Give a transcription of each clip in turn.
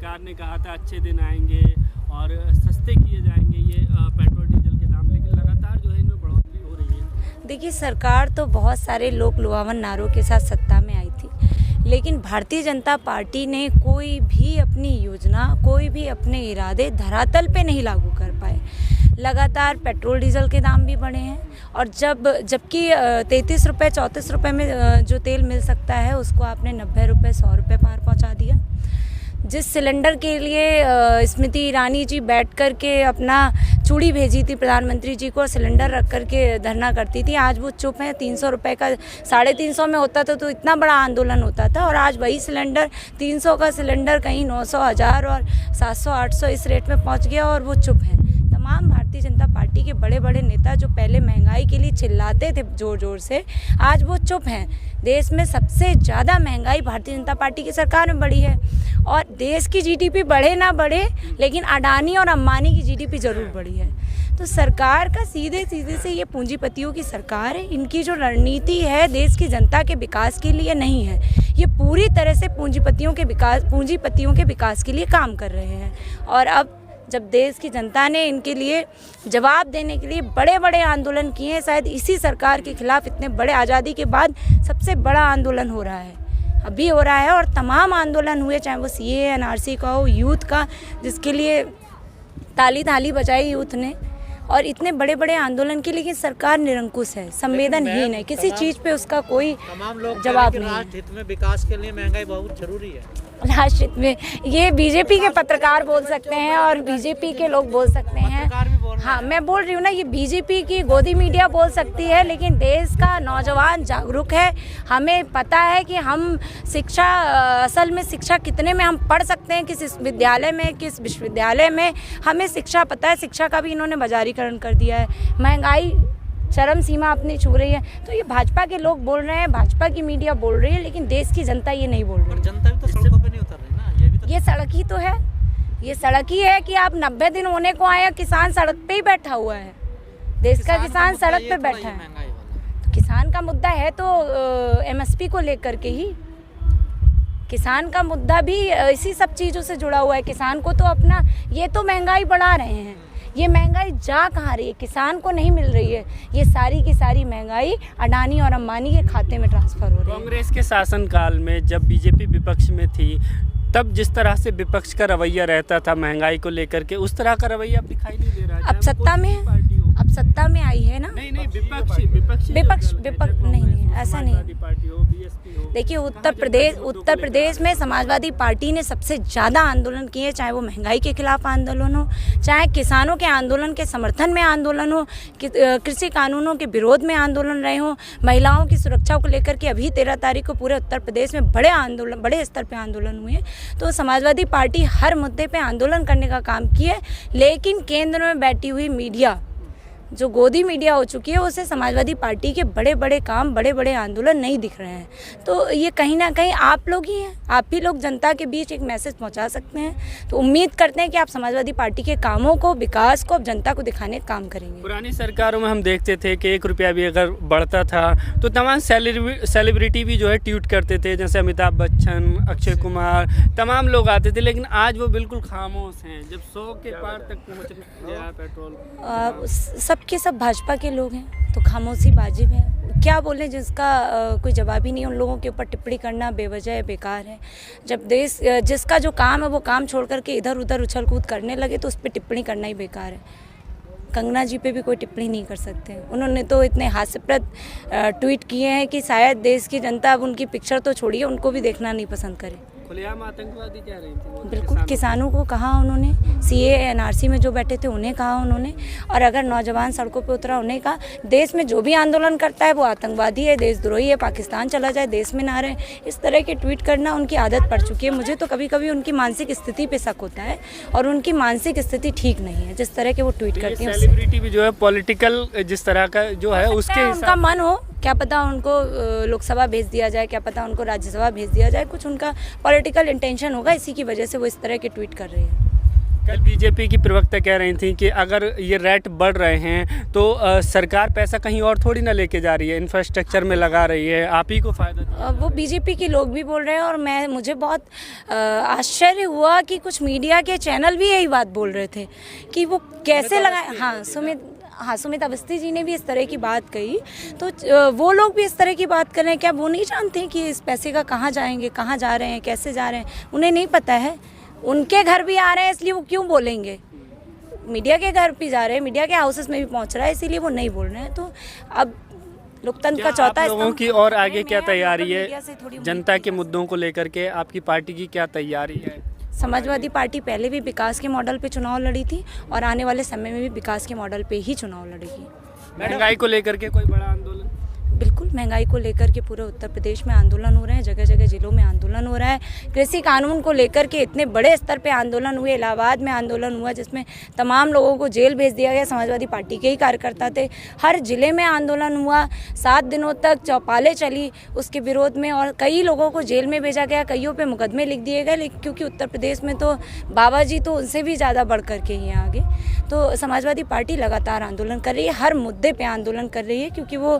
सरकार ने कहा था अच्छे दिन आएंगे और सस्ते किए जाएंगे ये पेट्रोल डीजल के दाम, लेकिन लगातार जो है इनमें बढ़ोतरी हो रही है। देखिए, सरकार तो बहुत सारे लोक लुभावन नारों के साथ सत्ता में आई थी, लेकिन भारतीय जनता पार्टी ने कोई भी अपनी योजना, कोई भी अपने इरादे धरातल पे नहीं लागू कर पाए। लगातार पेट्रोल डीजल के दाम भी बढ़े हैं और जबकि 33 रुपये 34 रुपये में जो तेल मिल सकता है उसको आपने 90 रुपये 100 रुपये पार पहुंचा दिया। जिस सिलेंडर के लिए स्मृति ईरानी जी बैठ कर के अपना चूड़ी भेजी थी प्रधानमंत्री जी को और सिलेंडर रख कर के धरना करती थी, आज वो चुप हैं। 300 रुपये का 350 में होता था तो इतना बड़ा आंदोलन होता था, और आज वही सिलेंडर 300 का सिलेंडर कहीं 900 1000 और 700 800 इस रेट में पहुंच गया और वो चुप हैं। तमाम भारतीय जनता पार्टी के बड़े बड़े नेता जो पहले महंगाई के लिए चिल्लाते थे जोर जोर से, आज वो चुप हैं। देश में सबसे ज़्यादा महंगाई भारतीय जनता पार्टी की सरकार में बढ़ी है, और देश की जीडीपी बढ़े ना बढ़े लेकिन अडानी और अंबानी की जीडीपी ज़रूर बढ़ी है। तो सरकार का सीधे से ये पूंजीपतियों की सरकार है। इनकी जो रणनीति है देश की जनता के विकास के लिए नहीं है, ये पूरी तरह से पूंजीपतियों के विकास के लिए काम कर रहे हैं। और अब जब देश की जनता ने इनके लिए जवाब देने के लिए बड़े बड़े आंदोलन किए हैं, शायद इसी सरकार के खिलाफ इतने बड़े आज़ादी के बाद सबसे बड़ा आंदोलन हो रहा है, अभी हो रहा है। और तमाम आंदोलन हुए, चाहे वो सीए एनआरसी का हो, यूथ का, जिसके लिए ताली बजाई यूथ ने, और इतने बड़े बड़े आंदोलन की, लेकिन सरकार निरंकुश है, संवेदनहीन है, किसी चीज़ पे उसका कोई जवाब नहीं है। राष्ट्र हित में विकास के लिए महंगाई बहुत जरूरी है। राष्ट्र हित में ये बीजेपी के पत्रकार बोल सकते हैं और बीजेपी के लोग बोल सकते हैं। हाँ, मैं बोल रही हूँ ना, ये बीजेपी की गोदी मीडिया बोल सकती है, लेकिन देश का नौजवान जागरूक है। हमें पता है कि हम शिक्षा, असल में शिक्षा कितने में हम पढ़ सकते हैं, किस विद्यालय में, किस विश्वविद्यालय में, हमें शिक्षा पता है। शिक्षा का भी इन्होंने बाजारीकरण कर दिया है। महंगाई चरम सीमा अपनी छू रही है। तो ये भाजपा के लोग बोल रहे हैं, भाजपा की मीडिया बोल रही है, लेकिन देश की जनता ये नहीं बोल रही है। जनता भी तो सड़कों पे नहीं उतर रही ना, ये भी तो ये सड़क ही तो है, ये सड़क ही है कि आप 90 दिन होने को आए, किसान सड़क पे ही बैठा हुआ है। देश का किसान सड़क पे बैठा है। तो किसान का मुद्दा है तो एमएसपी को लेकर के ही, किसान का मुद्दा भी इसी सब चीज़ों से जुड़ा हुआ है। किसान को तो अपना, ये तो महंगाई बढ़ा रहे हैं, ये महंगाई जा कहाँ रही है, किसान को नहीं मिल रही है। ये सारी की सारी महंगाई अडानी और अंबानी के खाते में ट्रांसफर हो रही है। कांग्रेस के शासनकाल में जब बीजेपी विपक्ष में थी, तब जिस तरह से विपक्ष का रवैया रहता था महंगाई को लेकर के, उस तरह का रवैया अब दिखाई नहीं दे रहा है। अब सत्ता में है, अब सत्ता में आई है ना। नहीं, विपक्ष नहीं, ऐसा नहीं। पार्टी हो, बीएसपी हो। देखिए, उत्तर प्रदेश में समाजवादी पार्टी ने सबसे ज़्यादा आंदोलन किए, चाहे वो महंगाई के खिलाफ आंदोलन हो, चाहे किसानों के आंदोलन के समर्थन में आंदोलन हो, कृषि कानूनों के विरोध में आंदोलन रहे हो, महिलाओं की सुरक्षा को लेकर के अभी 13 तारीख को पूरे उत्तर प्रदेश में बड़े स्तर पर आंदोलन हुए। तो समाजवादी पार्टी हर मुद्दे पर आंदोलन करने का काम किया, लेकिन केंद्र में बैठी हुई मीडिया, जो गोदी मीडिया हो चुकी है, उसे समाजवादी पार्टी के बड़े बड़े काम, बड़े बड़े आंदोलन नहीं दिख रहे हैं। तो ये कहीं ना कहीं आप लोग ही हैं, आप ही लोग जनता के बीच एक मैसेज पहुंचा सकते हैं। तो उम्मीद करते हैं कि आप समाजवादी पार्टी के कामों को, विकास को अब जनता को दिखाने का काम करेंगे। पुरानी सरकारों में हम देखते थे कि 1 रुपया भी अगर बढ़ता था तो तमाम सेलिब्रिटी भी जो है ट्वीट करते थे, जैसे अमिताभ बच्चन, अक्षय कुमार, तमाम लोग आते थे, लेकिन आज वो बिल्कुल खामोश हैं। जब 100 के पार तक पहुँच गया पेट्रोल, सब भाजपा के लोग हैं, तो खामोशी वाजिब है। क्या बोले, जिसका कोई जवाब ही नहीं। उन लोगों के ऊपर टिप्पणी करना बेवजह है, बेकार है। जब देश, जिसका जो काम है वो काम छोड़ करके इधर उधर उछल कूद करने लगे तो उस पर टिप्पणी करना ही बेकार है। कंगना जी पे भी कोई टिप्पणी नहीं कर सकते। उन्होंने तो इतने हास्यप्रद ट्वीट किए हैं कि शायद देश की जनता अब उनकी पिक्चर तो छोड़िए, उनको भी देखना नहीं पसंद करे। खुलेआम आतंकवादी कह रही थी। बिल्कुल, किसानों को कहा उन्होंने, सीए एनआरसी में जो बैठे थे उन्हें कहा उन्होंने, और अगर नौजवान सड़कों पे उतरा उन्हें कहा, देश में जो भी आंदोलन करता है वो आतंकवादी है, देशद्रोही है, पाकिस्तान चला जाए, देश में ना रहे। इस तरह के ट्वीट करना उनकी आदत पड़ चुकी है। मुझे तो कभी कभी उनकी मानसिक स्थिति पे शक होता है, और उनकी मानसिक स्थिति ठीक नहीं है जिस तरह के वो ट्वीट करती हैं। सेलिब्रिटी भी जो है पॉलिटिकल जिस तरह का जो है उसके उनका मन हो, क्या पता उनको लोकसभा भेज दिया जाए, क्या पता उनको राज्यसभा भेज दिया जाए, कुछ उनका पॉलिटिकल इंटेंशन होगा, इसी की वजह से वो इस तरह के ट्वीट कर रहे हैं। कल बीजेपी की प्रवक्ता कह रही थी कि अगर ये रेट बढ़ रहे हैं तो सरकार पैसा कहीं और थोड़ी ना लेके जा रही है, इंफ्रास्ट्रक्चर में लगा रही है, आप ही को फ़ायदा। वो बीजेपी के लोग भी बोल रहे हैं और मुझे बहुत आश्चर्य हुआ कि कुछ मीडिया के चैनल भी यही बात बोल रहे थे कि वो कैसे लगाए। सुमित अवस्थी जी ने भी इस तरह की बात कही, तो वो लोग भी इस तरह की बात कर रहे हैं। क्या वो नहीं जानते कि इस पैसे का कहाँ जाएंगे, कहाँ जा रहे हैं, कैसे जा रहे हैं? उन्हें नहीं पता है। उनके घर भी आ रहे हैं, इसलिए वो क्यों बोलेंगे? मीडिया के घर भी जा रहे हैं, मीडिया के हाउसेस में भी पहुंच रहा है, इसीलिए वो नहीं बोल रहे हैं। तो अब लोकतंत्र का चौथा लोगों की और आगे क्या तैयारी है, जनता के मुद्दों को लेकर के आपकी पार्टी की क्या तैयारी है? समाजवादी पार्टी पहले भी विकास के मॉडल पे चुनाव लड़ी थी और आने वाले समय में भी विकास के मॉडल पे ही चुनाव लड़ेगी। महंगाई को लेकर के कोई बड़ा आंदोलन? बिल्कुल, महंगाई को लेकर के पूरे उत्तर प्रदेश में आंदोलन हो रहे हैं, जगह जगह जिलों में आंदोलन हो रहा है। कृषि कानून को लेकर के इतने बड़े स्तर पे आंदोलन हुए, इलाहाबाद में आंदोलन हुआ जिसमें तमाम लोगों को जेल भेज दिया गया। समाजवादी पार्टी के ही कार्यकर्ता थे। हर जिले में आंदोलन हुआ, 7 दिनों तक चौपालें चली उसके विरोध में और कई लोगों को जेल में भेजा गया, कईयों पर मुकदमे लिख दिए गए। लेकिन क्योंकि उत्तर प्रदेश में तो बाबा जी तो उनसे भी ज़्यादा बढ़ कर के ही आगे, तो समाजवादी पार्टी लगातार आंदोलन कर रही है, हर मुद्दे पर आंदोलन कर रही है, क्योंकि वो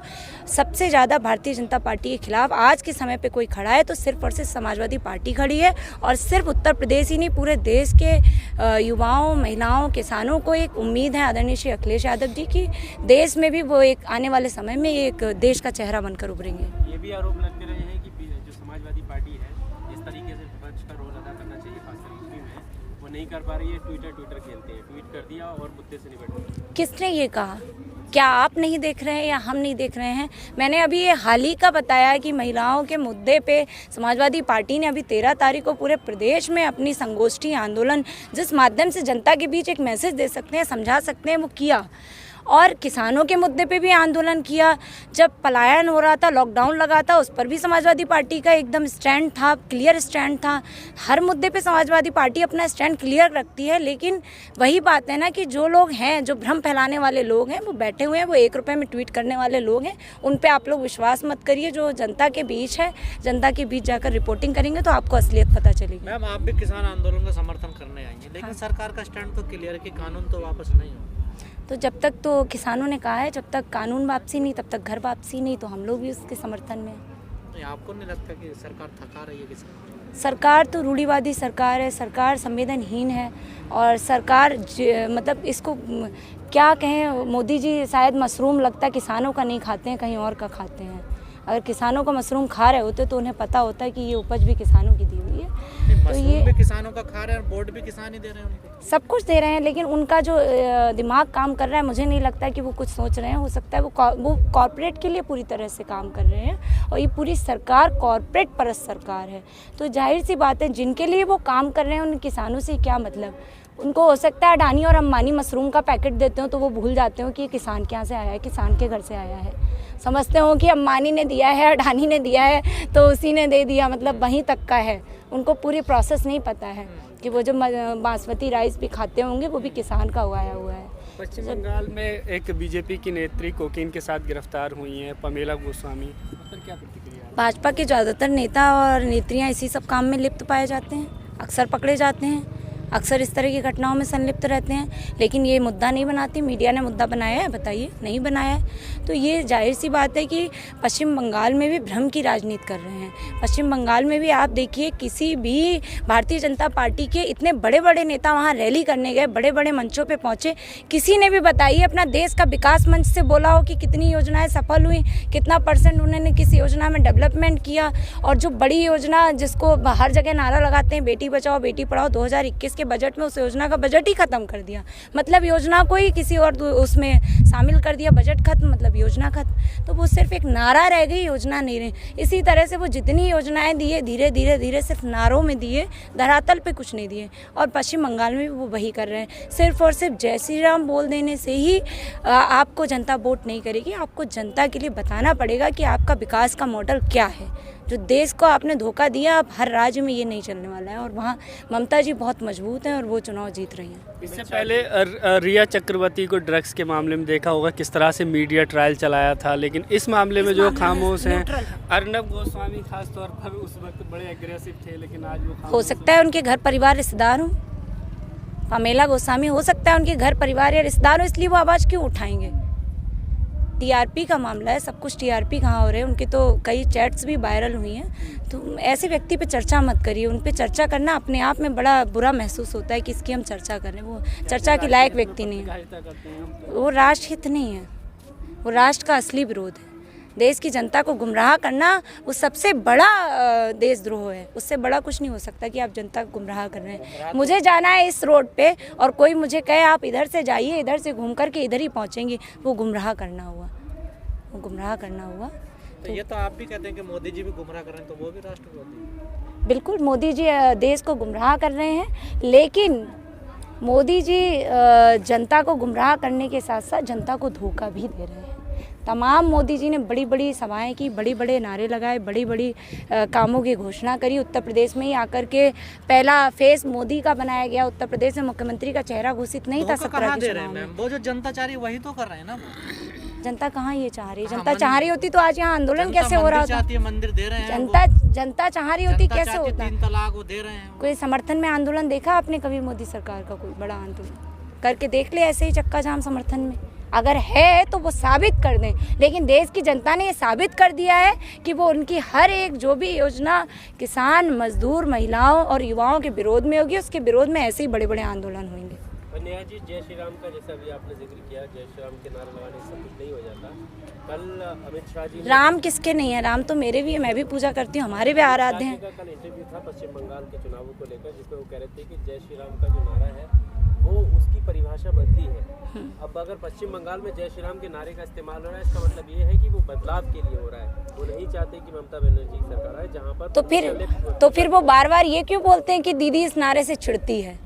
सबसे ज़्यादा भारतीय जनता पार्टी के खिलाफ आज के समय पे कोई खड़ा है तो सिर्फ और सिर्फ समाजवादी पार्टी खड़ी है। और सिर्फ उत्तर प्रदेश ही नहीं, पूरे देश के युवाओं, महिलाओं, किसानों को एक उम्मीद है आदरणीय श्री अखिलेश यादव जी की देश में भी वो एक आने वाले समय में एक देश का चेहरा बनकर उभरेंगे। ये भी आरोप लगते रहे हैं कि जो समाजवादी पार्टी है जिस तरीके से विपक्ष का रोल अदा करना चाहिए खासकर यूपी में, वो नहीं कर पा रही है। ट्विटर खेलते हैं, ट्वीट कर दिया और मुद्दे से निपट गए। किसने ये कहा? क्या आप नहीं देख रहे हैं या हम नहीं देख रहे हैं? मैंने अभी ये हाल ही का बताया कि महिलाओं के मुद्दे पे समाजवादी पार्टी ने अभी 13 तारीख को पूरे प्रदेश में अपनी संगोष्ठी आंदोलन, जिस माध्यम से जनता के बीच एक मैसेज दे सकते हैं, समझा सकते हैं, वो किया। और किसानों के मुद्दे पे भी आंदोलन किया। जब पलायन हो रहा था, लॉकडाउन लगा था, उस पर भी समाजवादी पार्टी का एकदम स्टैंड था, क्लियर स्टैंड था। हर मुद्दे पे समाजवादी पार्टी अपना स्टैंड क्लियर रखती है। लेकिन वही बात है ना कि जो लोग हैं, जो भ्रम फैलाने वाले लोग हैं, वो बैठे हुए हैं, वो 1 रुपये में ट्वीट करने वाले लोग हैं। उन पर आप लोग विश्वास मत करिए। जो जनता के बीच है, जनता के बीच जाकर रिपोर्टिंग करेंगे तो आपको असलियत पता चलेगी। मैम, आप भी किसान आंदोलन का समर्थन करने आएंगे, लेकिन सरकार का स्टैंड तो क्लियर है कि कानून तो वापस नहीं हो। तो जब तक, तो किसानों ने कहा है, जब तक कानून वापसी नहीं तब तक घर वापसी नहीं, तो हम लोग भी उसके समर्थन में। नहीं, आपको नहीं लगता कि सरकार थका रही है किसान? सरकार तो रूढ़िवादी सरकार है, सरकार संवेदनहीन है और सरकार मतलब इसको क्या कहें, मोदी जी शायद मशरूम लगता है किसानों का नहीं खाते हैं, कहीं और का खाते हैं। अगर किसानों का मशरूम खा रहे होते तो उन्हें पता होता है कि ये उपज भी किसानों की दी हुई है। तो ये भी किसानों का खा रहे हैं और वोट भी किसान ही दे रहे हैं उनको। सब कुछ दे रहे हैं, लेकिन उनका जो दिमाग काम कर रहा है, मुझे नहीं लगता कि वो कुछ सोच रहे हैं। हो सकता है वो कॉर्पोरेट के लिए पूरी तरह से काम कर रहे हैं और ये पूरी सरकार कॉर्पोरेट परस्त सरकार है। तो जाहिर सी बात है, जिनके लिए वो काम कर रहे हैं उन किसानों से क्या मतलब। उनको हो सकता है अडानी और अंबानी मशरूम का पैकेट देते हो तो वो भूल जाते हो कि ये किसान के यहाँ से आया है, किसान के घर से आया है। समझते हो कि अंबानी ने दिया है, अडानी ने दिया है तो उसी ने दे दिया, मतलब वहीं तक का है। उनको पूरी प्रोसेस नहीं पता है कि वो जो बासमती राइस भी खाते होंगे वो भी किसान का उगाया हुआ है। पश्चिम बंगाल में एक बीजेपी की नेत्री कोकीन के साथ गिरफ्तार हुई हैं, पमेला गोस्वामी, उस पर क्या प्रतिक्रिया है? भाजपा के ज़्यादातर नेता और नेत्रियां इसी सब काम में लिप्त पाए जाते हैं, अक्सर पकड़े जाते हैं, अक्सर इस तरह की घटनाओं में संलिप्त रहते हैं। लेकिन ये मुद्दा नहीं बनाती। मीडिया ने मुद्दा बनाया है? बताइए, नहीं बनाया है। तो ये जाहिर सी बात है कि पश्चिम बंगाल में भी भ्रम की राजनीति कर रहे हैं। पश्चिम बंगाल में भी आप देखिए, किसी भी भारतीय जनता पार्टी के इतने बड़े बड़े नेता वहाँ रैली करने गए, बड़े बड़े मंचों पे पहुँचे, किसी ने भी बताइए अपना देश का विकास मंच से बोला हो कि कितनी योजनाएं सफल हुई, कितना % उन्होंने किस योजना में डेवलपमेंट किया। और जो बड़ी योजना जिसको हर जगह नारा लगाते हैं, बेटी बचाओ बेटी पढ़ाओ, 2021 के बजट में उस योजना का बजट ही खत्म कर दिया। मतलब योजना को ही किसी और उसमें शामिल कर दिया, बजट खत्म मतलब योजना खत्म। तो वो सिर्फ एक नारा रह गई, योजना नहीं रही। इसी तरह से वो जितनी योजनाएं दिए, धीरे धीरे धीरे सिर्फ नारों में दिए, धरातल पे कुछ नहीं दिए। और पश्चिम बंगाल में भी वो वही कर रहे हैं। सिर्फ और सिर्फ जय श्री राम बोल देने से ही आपको जनता वोट नहीं करेगी। आपको जनता के लिए बताना पड़ेगा कि आपका विकास का मॉडल क्या है। जो देश को आपने धोखा दिया, अब हर राज्य में ये नहीं चलने वाला है। और वहाँ ममता जी बहुत मजबूत हैं और वो चुनाव जीत रही हैं। इससे पहले रिया चक्रवर्ती को ड्रग्स के मामले में देखा होगा किस तरह से मीडिया ट्रायल चलाया था, लेकिन इस मामले में जो खामोश हैं, अर्नब गोस्वामी खासतौर पर उस वक्त बड़े एग्रेसिव थे, लेकिन आज वो हो सकता है उनके घर परिवार रिश्तेदार हों, पमेला गोस्वामी, हो सकता है उनके घर परिवार या रिश्तेदार हो, इसलिए वो आवाज़ क्यों उठाएंगे? टीआरपी का मामला है, सब कुछ टीआरपी कहाँ हो रहे हैं, उनके तो कई चैट्स भी वायरल हुई हैं। तो ऐसे व्यक्ति पे चर्चा मत करिए, उन पे चर्चा करना अपने आप में बड़ा बुरा महसूस होता है कि इसकी हम चर्चा कर रहे हैं। वो चर्चा के लायक व्यक्ति नहीं है, वो राष्ट्रहित नहीं है, वो राष्ट्र का असली विरोध है। देश की जनता को गुमराह करना वो सबसे बड़ा देशद्रोह है, उससे बड़ा कुछ नहीं हो सकता कि आप जनता को गुमराह कर रहे हैं। मुझे जाना है इस रोड पे और कोई मुझे कहे आप इधर से जाइए, इधर से घूम करके इधर ही पहुंचेंगे, वो गुमराह करना हुआ, वो गुमराह करना हुआ। तो ये तो आप भी कहते हैं कि मोदी जी भी गुमराह कर रहे हैं, तो वो भी राष्ट्रविरोधी? बिल्कुल, मोदी जी देश को गुमराह कर रहे हैं, लेकिन मोदी जी जनता को गुमराह करने के साथ साथ जनता को धोखा भी दे रहे हैं। तमाम मोदी जी ने बड़ी बड़ी सभाएं की, बड़ी बड़े नारे लगाए, बड़ी बड़ी कामों की घोषणा करी। उत्तर प्रदेश में ही आकर के पहला फेस मोदी का बनाया गया। उत्तर प्रदेश में मुख्यमंत्री का चेहरा घोषित नहीं था 17 के चुनाव में। वो जो जनता चाह रही है वही तो कर रहे हैं ना। जनता कहाँ ये चाह रही है? जनता चाह रही होती तो आज यहाँ आंदोलन कैसे हो रहा होता? मंदिर दे रहे हैं, जनता चाह रही होती कैसे होता? 3 तलाक वो दे रहे हैं। कोई समर्थन में आंदोलन देखा आपने कभी मोदी सरकार का? कोई बड़ा आंदोलन करके देख ले ऐसे ही चक्का जाम समर्थन में। अगर है तो वो साबित कर दें, लेकिन देश की जनता ने ये साबित कर दिया है कि वो उनकी हर एक जो भी योजना किसान, मजदूर, महिलाओं और युवाओं के विरोध में होगी, उसके विरोध में ऐसे ही बड़े बड़े आंदोलन होंगे। नेहा जी, जय श्री राम का जैसा अभी आपने जिक्र किया, जय श्री राम के नारे लगाने से कुछ नहीं हो जाता। कल अमित शाह जी, राम किसके नहीं है? राम तो मेरे भी है, मैं भी पूजा करती हूँ, हमारे भी आराध्य हैं। कल इंटरव्यू था पश्चिम बंगाल के चुनावों को लेकर, जिसमें वो कह रहे थे कि जय श्री राम का जो नारा है वो उसकी परिभाषा बदली है। अब अगर पश्चिम बंगाल में जय श्री राम के नारे का इस्तेमाल हो रहा है, इसका मतलब ये है कि वो बदलाव के लिए हो रहा है। वो नहीं चाहते कि ममता बनर्जी की सरकार आए जहाँ पर तो फिर वो बार बार ये क्यों बोलते हैं कि दीदी इस नारे से चिढ़ती है?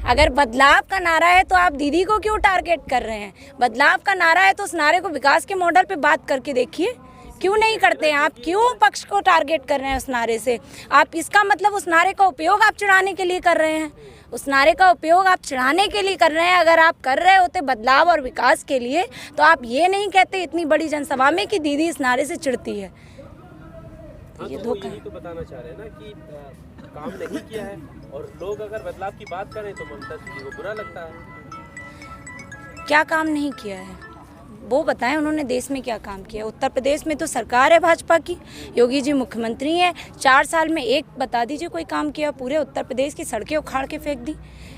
अगर बदलाव का नारा है तो आप दीदी को क्यों टारगेट कर रहे हैं? बदलाव का नारा है तो उस नारे को विकास के मॉडल पे बात करके देखिए, क्यों नहीं करते हैं आप? क्यों पक्ष को टारगेट कर रहे हैं उस नारे से? आप इसका मतलब उस नारे का उपयोग आप चिढ़ाने के लिए कर रहे हैं, उस नारे का उपयोग आप चिढ़ाने के लिए कर रहे हैं। अगर आप कर रहे होते बदलाव और विकास के लिए तो आप ये नहीं कहते इतनी बड़ी जनसभा में कि दीदी इस नारे से चिढ़ती है। ये धोखा है। तो बताना चाह रहे हैं ना कि काम नहीं किया है, और लोग अगर बदलाव की बात करें तो ममता जी को बुरा लगता है। क्या काम नहीं किया है वो बताएं, उन्होंने देश में क्या काम किया? उत्तर प्रदेश में तो सरकार है भाजपा की, योगी जी मुख्यमंत्री हैं, 4 साल में एक बता दीजिए कोई काम किया? पूरे उत्तर प्रदेश की सड़कें उखाड़ के फेंक दी,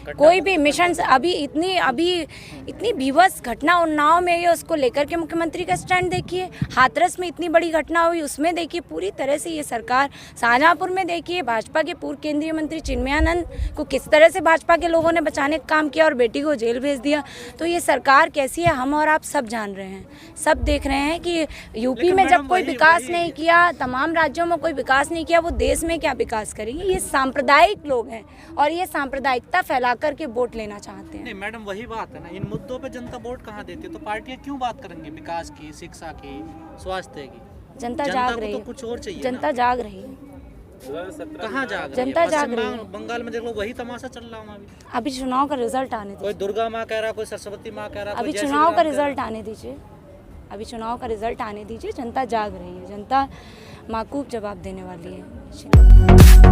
कोई भी मिशन। अभी इतनी बीभत्स घटना उन्नाव में है, उसको लेकर के मुख्यमंत्री का स्टैंड देखिए। हाथरस में इतनी बड़ी घटना हुई, उसमें देखिए पूरी तरह से ये सरकार। शाहजहाँपुर में देखिए भाजपा के पूर्व केंद्रीय मंत्री चिन्मयानंद को किस तरह से भाजपा के लोगों ने बचाने का काम किया और बेटी को जेल भेज दिया। तो ये सरकार कैसी है हम और आप सब जान रहे हैं, सब देख रहे हैं कि यूपी में जब कोई विकास नहीं किया, तमाम राज्यों में कोई विकास नहीं किया, वो देश में क्या विकास करेंगे? ये सांप्रदायिक लोग हैं और ये सांप्रदायिकता फैला करके वोट लेना चाहते हैं। नहीं मैडम, वही बात है ना, इन मुद्दों पे जनता वोट कहाँ देती है? तो पार्टियां क्यों बात करेंगे विकास की, शिक्षा की, स्वास्थ्य की? जनता जाग रही है, तो कुछ और चाहिए, जनता जाग रही है। कहाँ जाग रही है? जनता जाग रही है। बंगाल में देख लो, वही तमाशा चल रहा है अभी चुनाव का रिजल्ट आने दीजिए। कोई दुर्गा माँ कह रहा, कोई सरस्वती माँ कह रहा, अभी चुनाव का रिजल्ट आने दीजिए, अभी चुनाव का रिजल्ट आने दीजिए। जनता जाग रही है, जनता माकूब जवाब देने वाली है।